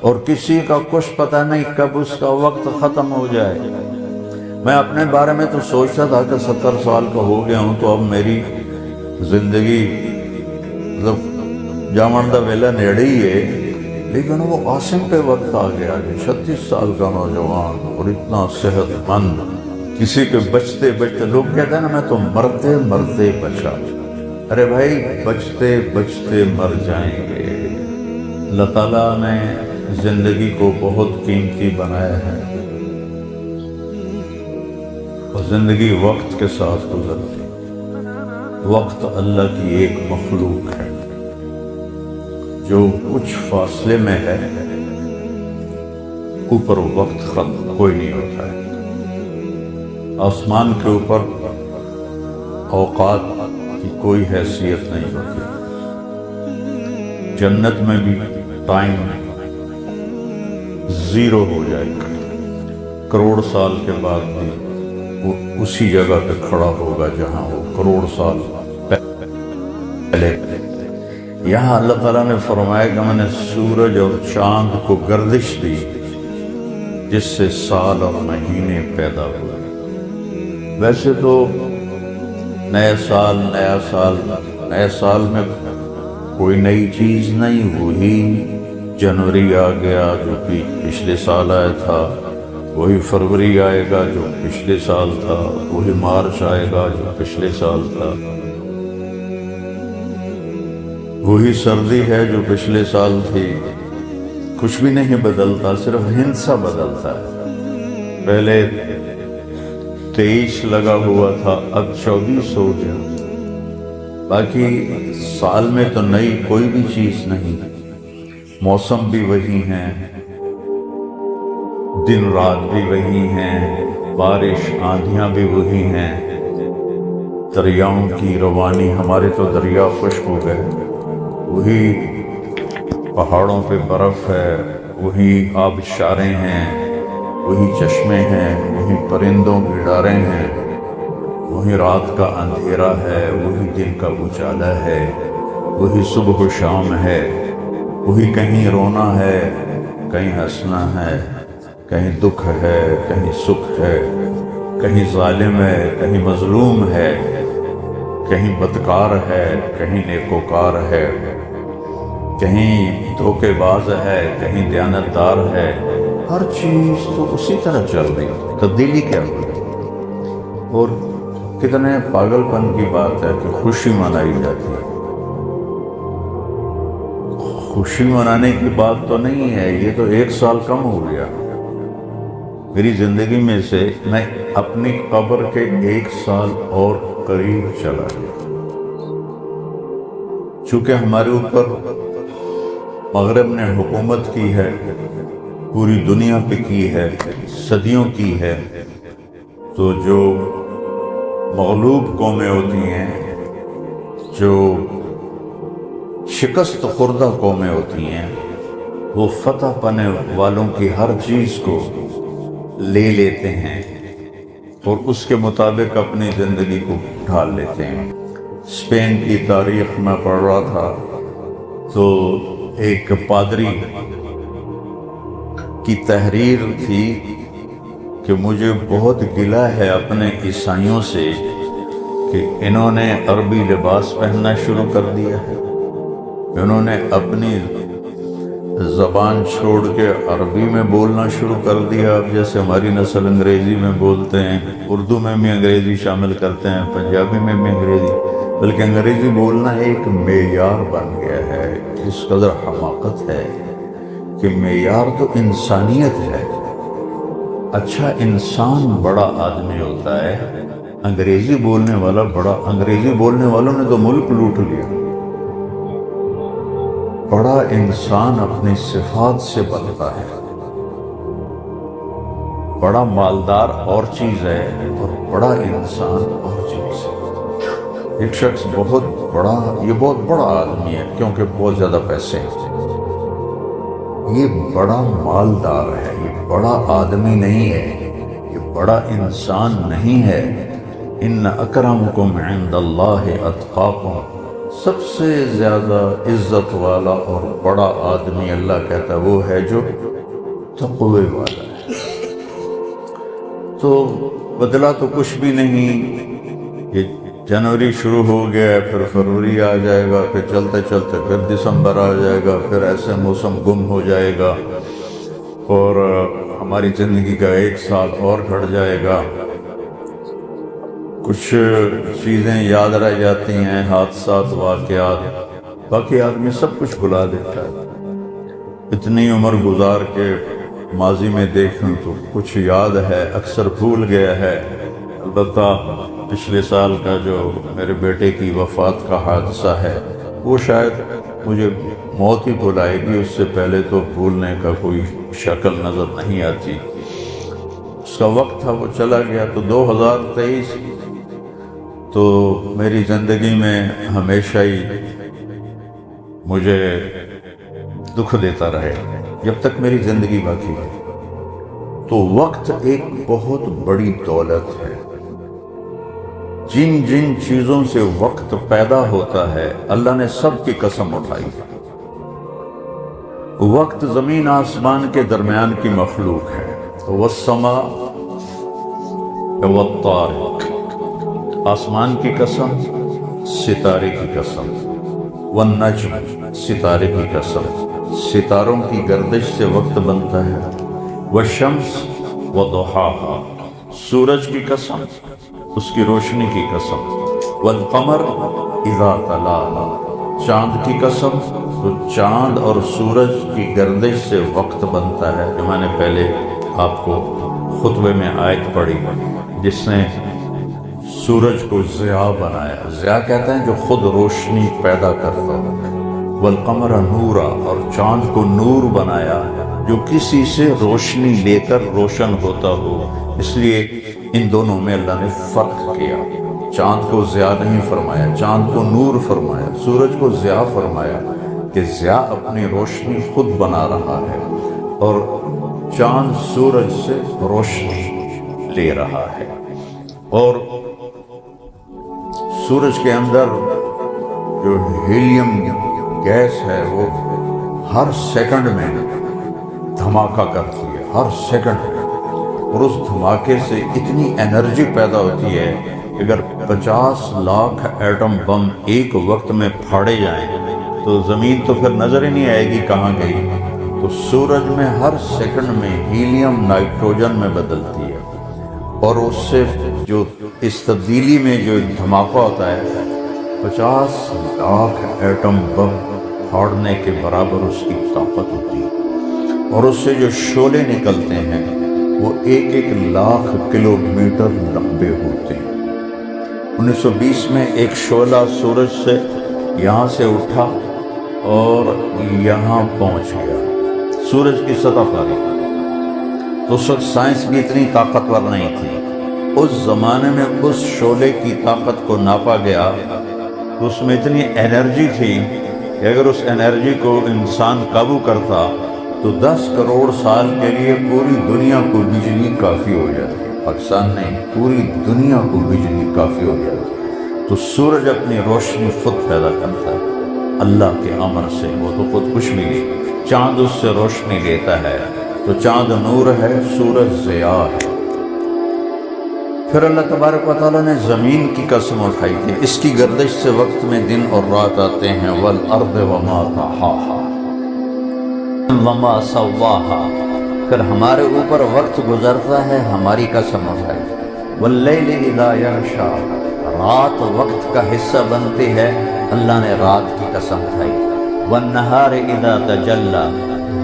اور کسی کا کچھ پتہ نہیں کب اس کا وقت ختم ہو جائے۔ میں اپنے بارے میں تو سوچتا تھا کہ 70 سال کا ہو گیا ہوں تو اب میری زندگی مطلب جامندہ ویلا نیڑے ہی ہے، لیکن وہ قاسم پہ وقت آ گیا کہ 36 سال کا نوجوان اور اتنا صحت مند، کسی کے بچتے بچتے، لوگ کہتے ہیں نا میں تو مرتے مرتے بچا۔ ارے بھائی بچتے بچتے مر جائیں گے۔ اللہ تعالیٰ نے زندگی کو بہت قیمتی بنایا ہے، اور زندگی وقت کے ساتھ گزرتی۔ وقت اللہ کی ایک مخلوق ہے جو کچھ فاصلے میں ہے، اوپر وقت ختم کوئی نہیں ہوتا ہے۔ آسمان کے اوپر اوقات کی کوئی حیثیت نہیں ہوتی۔ جنت میں بھی ٹائم زیرو ہو جائے گا، کروڑ سال کے بعد بھی وہ اسی جگہ پہ کھڑا ہوگا جہاں وہ کروڑ سال پہلے۔ یہاں اللہ تعالیٰ نے فرمایا کہ میں نے سورج اور چاند کو گردش دی جس سے سال اور مہینے پیدا ہوئے۔ ویسے تو نئے سال میں کوئی نئی چیز نہیں، وہی جنوری آ گیا جو پچھلے سال آیا تھا، وہی فروری آئے گا جو پچھلے سال تھا، وہی مارچ آئے گا جو پچھلے سال تھا، وہی سردی ہے جو پچھلے سال تھی۔ کچھ بھی نہیں بدلتا، صرف ہندسہ بدلتا ہے۔ پہلے 23 لگا ہوا تھا، اب 24 ہو گیا۔ باقی سال میں تو نئی کوئی بھی چیز نہیں، موسم بھی وہی ہیں، دن رات بھی وہی ہیں، بارش آندھیاں بھی وہی ہیں، دریاؤں کی روانی، ہمارے تو دریا خشک ہو گئے، وہی پہاڑوں پہ برف ہے، وہی آبشاریں ہیں، وہی چشمے ہیں، وہی پرندوں کی ڈاریں ہیں، وہی رات کا اندھیرا ہے، وہی دن کا اجالا ہے، وہی صبح و شام ہے، وہی کہیں رونا ہے، کہیں ہنسنا ہے، کہیں دکھ ہے، کہیں سکھ ہے، کہیں ظالم ہے، کہیں مظلوم ہے، کہیں بدکار ہے، کہیں نیکوکار ہے، کہیں دھوکے باز ہے، کہیں دیانتدار ہے۔ ہر چیز تو اسی طرح چل رہی، تبدیلی کیا ہوئی؟ اور کتنے پاگل پن کی بات ہے کہ خوشی منائی جاتی ہے۔ خوشی منانے کی بات تو نہیں ہے، یہ تو 1 سال کم ہو گیا میری زندگی میں سے، میں اپنی قبر کے 1 سال اور قریب چلا گیا۔ چونکہ ہمارے اوپر مغرب نے حکومت کی ہے، پوری دنیا پہ کی ہے، صدیوں کی ہے، تو جو مغلوب قومیں ہوتی ہیں، جو شکست خوردہ قومیں ہوتی ہیں، وہ فتح پانے والوں کی ہر چیز کو لے لیتے ہیں اور اس کے مطابق اپنی زندگی کو ڈھال لیتے ہیں۔ اسپین کی تاریخ میں پڑھ رہا تھا تو ایک پادری کی تحریر تھی کہ مجھے بہت گلہ ہے اپنے عیسائیوں سے کہ انہوں نے عربی لباس پہننا شروع کر دیا ہے، انہوں نے اپنی زبان چھوڑ کے عربی میں بولنا شروع کر دیا۔ اب جیسے ہماری نسل انگریزی میں بولتے ہیں، اردو میں بھی انگریزی شامل کرتے ہیں، پنجابی میں بھی انگریزی، بلکہ انگریزی بولنا ایک معیار بن گیا ہے۔ اس قدر حماقت ہے کہ معیار تو انسانیت ہے۔ اچھا انسان بڑا آدمی ہوتا ہے، انگریزی بولنے والا بڑا، انگریزی بولنے والوں نے تو ملک لوٹ لیا۔ بڑا انسان اپنی صفات سے بنتا ہے، بڑا مالدار اور چیز ہے اور بڑا انسان اور چیز ہے۔ ایک شخص بہت بڑا، یہ بہت بڑا آدمی ہے کیونکہ بہت زیادہ پیسے ہیں، یہ بڑا مالدار ہے، یہ بڑا آدمی نہیں ہے، یہ بڑا انسان نہیں ہے۔ ان اکرمکم عند اللہ اتقاکم، سب سے زیادہ عزت والا اور بڑا آدمی اللہ کہتا ہے وہ ہے جو تقوی والا ہے۔ تو بدلا تو کچھ بھی نہیں، یہ جنوری شروع ہو گیا ہے، پھر فروری آ جائے گا، پھر چلتے چلتے پھر دسمبر آ جائے گا، پھر ایسے موسم گم ہو جائے گا اور ہماری زندگی کا ایک سال اور گھٹ جائے گا۔ کچھ چیزیں یاد رہ جاتی ہیں، حادثات، واقعات، باقی آدمی سب کچھ بھلا دیتا ہے۔ اتنی عمر گزار کے ماضی میں دیکھیں تو کچھ یاد ہے، اکثر بھول گیا ہے۔ البتہ پچھلے سال کا جو میرے بیٹے کی وفات کا حادثہ ہے وہ شاید مجھے موت ہی بھلائے گی، اس سے پہلے تو بھولنے کا کوئی شکل نظر نہیں آتی۔ اس کا وقت تھا، وہ چلا گیا۔ تو 2023 تو میری زندگی میں ہمیشہ ہی مجھے دکھ دیتا رہے جب تک میری زندگی باقی ہے۔ تو وقت ایک بہت بڑی دولت ہے۔ جن جن چیزوں سے وقت پیدا ہوتا ہے اللہ نے سب کی قسم اٹھائی۔ وقت زمین آسمان کے درمیان کی مخلوق ہے۔ والسماء والطارق، آسمان کی قسم، ستارے کی قسم، والنجم، ستارے کی قسم، ستاروں کی گردش سے وقت بنتا ہے۔ والشمس وضحاہا، سورج کی قسم، اس کی روشنی کی قسم۔ والقمر اذا تلاہا، چاند کی قسم، تو چاند اور سورج کی گردش سے وقت بنتا ہے، جو میں نے پہلے آپ کو خطبے میں آیت پڑھی، جس نے سورج کو ضیاء بنایا۔ ضیاء کہتے ہیں جو خود روشنی پیدا کرتا ہو۔ والقمر نورا، اور چاند کو نور بنایا جو کسی سے روشنی لے کر روشن ہوتا ہو۔ اس لیے ان دونوں میں اللہ نے فرق کیا، چاند کو ضیاء نہیں فرمایا، چاند کو نور فرمایا، سورج کو ضیاء فرمایا کہ ضیاء اپنی روشنی خود بنا رہا ہے اور چاند سورج سے روشنی لے رہا ہے۔ اور سورج کے اندر جو ہیلیم گیس ہے وہ ہر سیکنڈ میں دھماکہ کرتی ہے، ہر سیکنڈ میں، اور اس دھماکے سے اتنی انرجی پیدا ہوتی ہے کہ اگر 50 لاکھ ایٹم بم ایک وقت میں پھاڑے جائیں تو زمین تو پھر نظر ہی نہیں آئے گی کہاں گئی۔ تو سورج میں ہر سیکنڈ میں ہیلیم نائٹروجن میں بدلتی ہے، اور اس سے جو اس تبدیلی میں جو دھماکہ ہوتا ہے 50 لاکھ ایٹم بم پھاڑنے کے برابر اس کی طاقت ہوتی ہے، اور اس سے جو شعلے نکلتے ہیں وہ 1 لاکھ کلومیٹر لمبے ہوتے ہیں۔ 1920 میں ایک شعلہ سورج سے یہاں سے اٹھا اور یہاں پہنچ گیا سورج کی سطح پر۔ تو اس وقت سائنس بھی اتنی طاقتور نہیں تھی۔ اس زمانے میں اس شعلے کی طاقت کو ناپا گیا تو اس میں اتنی انرجی تھی کہ اگر اس انرجی کو انسان قابو کرتا تو 10 کروڑ سال کے لیے پوری دنیا کو بجلی کافی ہو جاتی، پاکستان نہیں، پوری دنیا کو بجلی کافی ہو جاتی۔ تو سورج اپنی روشنی خود پیدا کرتا ہے اللہ کے امر سے، وہ تو خود کچھ بھی نہیں۔ چاند اس سے روشنی لیتا ہے، تو چاند نور ہے، سورج ضیاء ہے۔ پھر اللہ تبارک و تعالیٰ نے زمین کی قسم اٹھائی کہ اس کی گردش سے وقت میں دن اور رات آتے ہیں۔ والارض وما طحاہا وما سواہا، پھر ہمارے اوپر وقت گزرتا ہے، ہماری قسم اٹھائی۔ واللیل اذا یغشا، رات وقت کا حصہ بنتی ہے، اللہ نے رات کی قسم اٹھائی۔ والنہار اذا تجلی،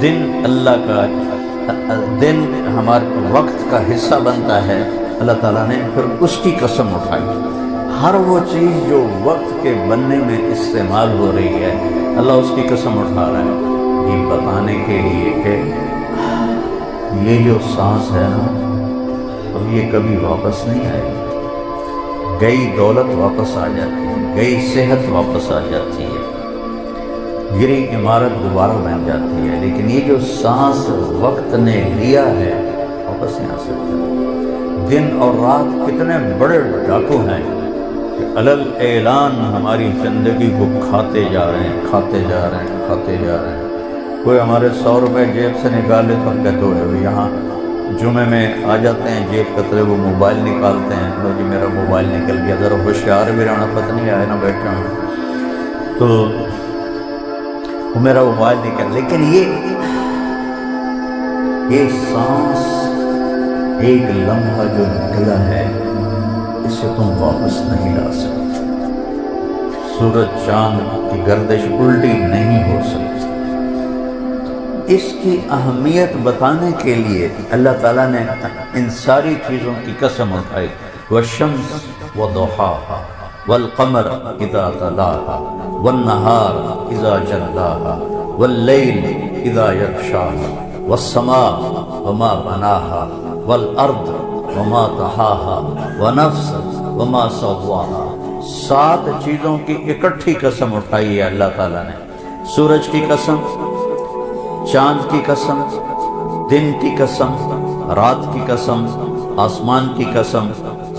دن اللہ کا دن ہمارے وقت کا حصہ بنتا ہے، اللہ تعالیٰ نے پھر اس کی قسم اٹھائی۔ ہر وہ چیز جو وقت کے بننے میں استعمال ہو رہی ہے اللہ اس کی قسم اٹھا رہا ہے، یہ بتانے کے لیے کہ یہ جو سانس ہے نا اب یہ کبھی واپس نہیں آئے گی۔ گئی دولت واپس آ جاتی ہے، گئی صحت واپس آ جاتی ہے، گری عمارت دوبارہ بن جاتی ہے، لیکن یہ جو سانس وقت نے لیا ہے واپس نہیں آ سکتا۔ دن اور رات کتنے بڑے ڈاکو ہیں کہ علل اعلان ہماری زندگی کو کھاتے جا رہے ہیں، کھاتے جا رہے ہیں، کھاتے جا رہے ہیں۔ کوئی ہمارے 100 روپے جیب سے نکالے تو ہم کہتے ہو یہاں جمعے میں آ جاتے ہیں، جیب کترے وہ موبائل نکالتے ہیں، لو جی میرا موبائل نکل گیا، ذرا ہوشیار بھی رہنا، پتہ نہیں آئے نہ بیٹھے ہوں تو وہ میرا موبائل نکل، لیکن یہ سانس ایک لمحہ جو نکلا ہے اسے تم واپس نہیں لا سکتے۔ سورج چاند کی گردش الٹی نہیں ہو سکتی۔ اس کی اہمیت بتانے کے لیے اللہ تعالیٰ نے ان ساری چیزوں کی قسم اٹھائی، والشمس وضحاہا والقمر اذا تلاہا والنہار اذا جلاہا واللیل اذا یغشاہا والسماء وما بناہا والارض وما طحاہا ونفس وما سواہا۔ 7 چیزوں کی اکٹھی قسم اٹھائی ہے اللہ تعالیٰ نے۔ سورج کی قسم، چاند کی قسم، دن کی قسم، رات کی قسم، آسمان کی قسم،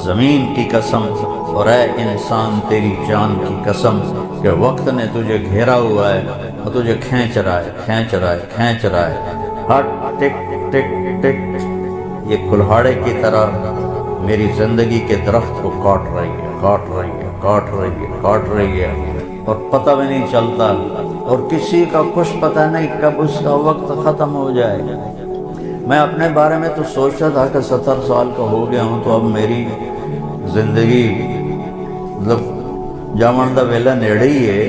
زمین کی قسم، اور اے انسان تیری جان کی قسم کہ وقت نے تجھے گھیرا ہوا ہے اور تجھے کھینچ رہا ہے، کھینچ رہا ہے، کھینچ رہا ہے۔ ہر ٹک ٹک ٹک یہ کلہاڑے کی طرح میری زندگی کے درخت کو کاٹ رہی ہے، کاٹ رہی ہے، کاٹ رہی ہے، کاٹ رہی ہے، اور پتہ بھی نہیں چلتا، اور کسی کا کچھ پتہ نہیں کب اس کا وقت ختم ہو جائے گا۔ میں اپنے بارے میں تو سوچتا تھا کہ 70 سال کا ہو گیا ہوں تو اب میری زندگی مطلب جامن دا ویلا نیڑے ہی ہے،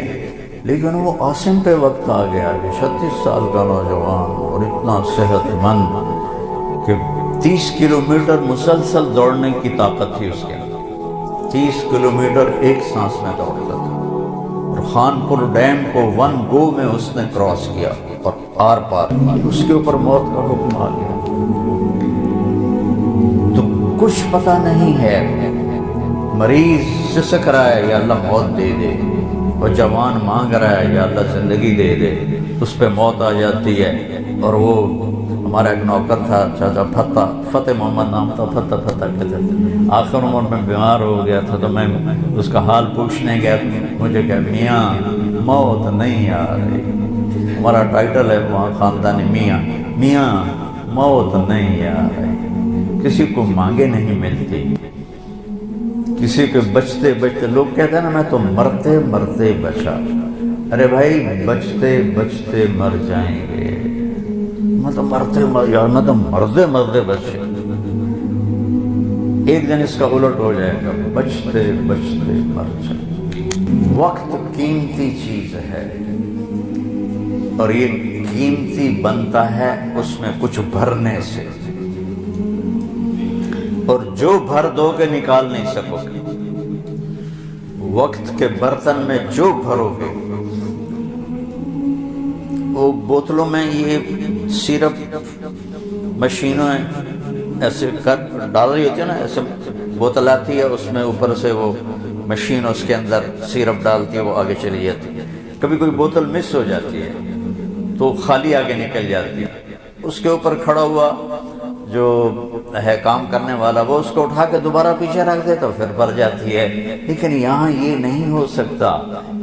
لیکن وہ عاصم پہ وقت آ گیا کہ 36 سال کا نوجوان اور اتنا صحت مند کہ 30 کلومیٹر مسلسل دوڑنے کی طاقت تھی اس کے اندر، 30 کلومیٹر ایک سانس میں دوڑتا تھا، اور خانپور ڈیم کو 1 گو میں اس نے کراس کیا اور آر پار، اس کے اوپر موت کا حکم آ گیا۔ تو کچھ پتہ نہیں ہے، مریض سسک رہا ہے یا اللہ موت دے دے، اور جوان مانگ رہا ہے یا اللہ زندگی دے دے، اس پہ موت آ جاتی ہے۔ اور وہ ہمارا ایک نوکر تھا چاچا فتح محمد نام تھا، فتح کہتے تھے، آخر عمر میں بیمار ہو گیا تھا تو میں اس کا حال پوچھنے گیا، مجھے کہا میاں موت نہیں آ رہی، ہمارا ٹائٹل ہے وہاں خاندانی میاں موت نہیں آ رہی۔ کسی کو مانگے نہیں ملتی، کسی کے بچتے بچتے، لوگ کہتے ہیں نا میں تو مرتے مرتے بچا، ارے بھائی بچتے بچتے مر جائیں گے، میں تو مرتے مرتے بچے، ایک دن اس کا الٹ ہو جائے گا، بچتے بچتے مر جائیں گے۔ وقت قیمتی چیز ہے، اور یہ قیمتی بنتا ہے اس میں کچھ بھرنے سے، اور جو بھر دو گے نکال نہیں سکو گے۔ وقت کے برتن میں جو بھرو گے، وہ بوتلوں میں یہ سیرپ مشینوں ایسے ڈال رہی ہوتی ہے نا، ایسے بوتل آتی ہے، اس میں اوپر سے وہ مشین اس کے اندر سیرپ ڈالتی ہے، وہ آگے چلی جاتی ہے۔ کبھی کوئی بوتل مس ہو جاتی ہے تو خالی آگے نکل جاتی ہے، اس کے اوپر کھڑا ہوا جو ہے کام کرنے والا وہ اس کو اٹھا کے دوبارہ پیچھے رکھ دے تو پھر بھر جاتی ہے۔ لیکن یہاں یہ نہیں ہو سکتا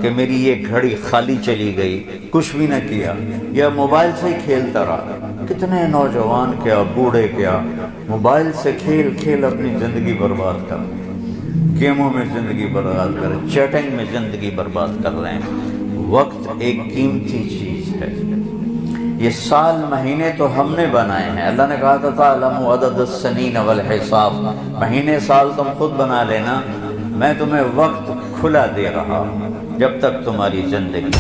کہ میری یہ گھڑی خالی چلی گئی، کچھ بھی نہ کیا، یا موبائل سے ہی کھیلتا رہا۔ کتنے نوجوان کیا بوڑھے کیا موبائل سے کھیل کھیل اپنی زندگی برباد کر رہے ہیں، گیموں میں زندگی برباد کر رہے ہیں، چیٹنگ میں زندگی برباد کر رہے ہیں۔ وقت ایک قیمتی چیز ہے۔ یہ سال مہینے تو ہم نے بنائے ہیں، اللہ نے کہا تھا تعلموا عدد السنین والحساب، مہینے سال تم خود بنا لینا، میں تمہیں وقت کھلا دے رہا جب تک تمہاری زندگی